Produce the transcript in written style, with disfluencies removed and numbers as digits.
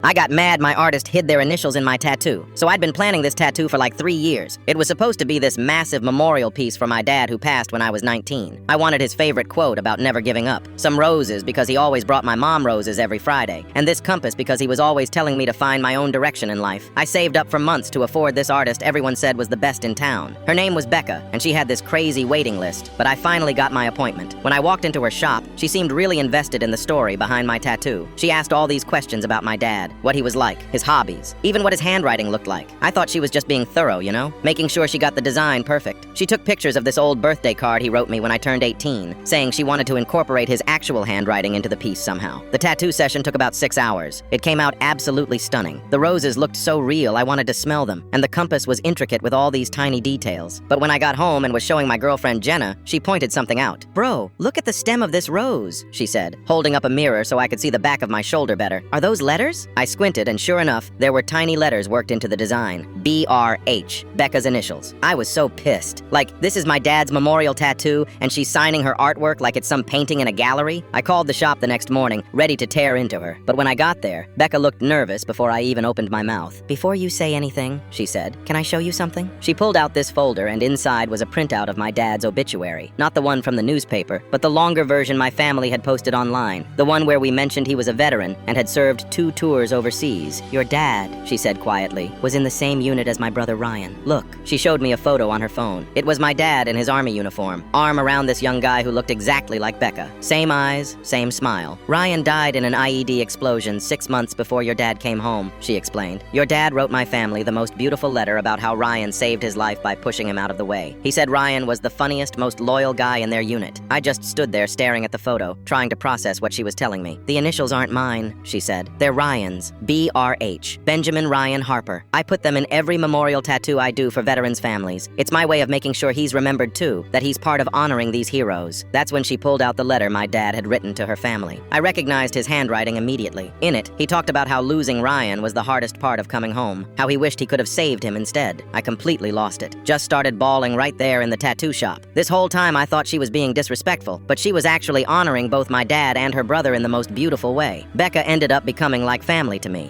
I got mad my artist hid their initials in my tattoo, so I'd been planning this tattoo for like 3 years. It was supposed to be this massive memorial piece for my dad who passed when I was 19. I wanted his favorite quote about never giving up, some roses because he always brought my mom roses every Friday, and this compass because he was always telling me to find my own direction in life. I saved up for months to afford this artist everyone said was the best in town. Her name was Becca, and she had this crazy waiting list, but I finally got my appointment. When I walked into her shop, she seemed really invested in the story behind my tattoo. She asked all these questions about my dad, what he was like, his hobbies, even what his handwriting looked like. I thought she was just being thorough, you know, making sure she got the design perfect. She took pictures of this old birthday card he wrote me when I turned 18, saying she wanted to incorporate his actual handwriting into the piece somehow. The tattoo session took about 6 hours. It came out absolutely stunning. The roses looked so real I wanted to smell them, and the compass was intricate with all these tiny details. But when I got home and was showing my girlfriend Jenna, she pointed something out. "Bro, look at the stem of this rose," she said, holding up a mirror so I could see the back of my shoulder better. "Are those letters?" I squinted, and sure enough, there were tiny letters worked into the design. BRH, Becca's initials. I was so pissed. Like, this is my dad's memorial tattoo, and she's signing her artwork like it's some painting in a gallery? I called the shop the next morning, ready to tear into her. But when I got there, Becca looked nervous before I even opened my mouth. "Before you say anything," she said, "can I show you something?" She pulled out this folder, and inside was a printout of my dad's obituary. Not the one from the newspaper, but the longer version my family had posted online. The one where we mentioned he was a veteran and had served 2 tours overseas. "Your dad," she said quietly, "was in the same unit as my brother Ryan. Look." She showed me a photo on her phone. It was my dad in his army uniform, arm around this young guy who looked exactly like Becca. Same eyes, same smile. "Ryan died in an IED explosion 6 months before your dad came home," she explained. "Your dad wrote my family the most beautiful letter about how Ryan saved his life by pushing him out of the way. He said Ryan was the funniest, most loyal guy in their unit." I just stood there staring at the photo, trying to process what she was telling me. "The initials aren't mine," she said. "They're Ryan's. BRH. Benjamin Ryan Harper. I put them in every memorial tattoo I do for veterans' families. It's my way of making sure he's remembered too, that he's part of honoring these heroes." That's when she pulled out the letter my dad had written to her family. I recognized his handwriting immediately. In it, he talked about how losing Ryan was the hardest part of coming home, how he wished he could have saved him instead. I completely lost it. Just started bawling right there in the tattoo shop. This whole time I thought she was being disrespectful, but she was actually honoring both my dad and her brother in the most beautiful way. Becca ended up becoming like family to me.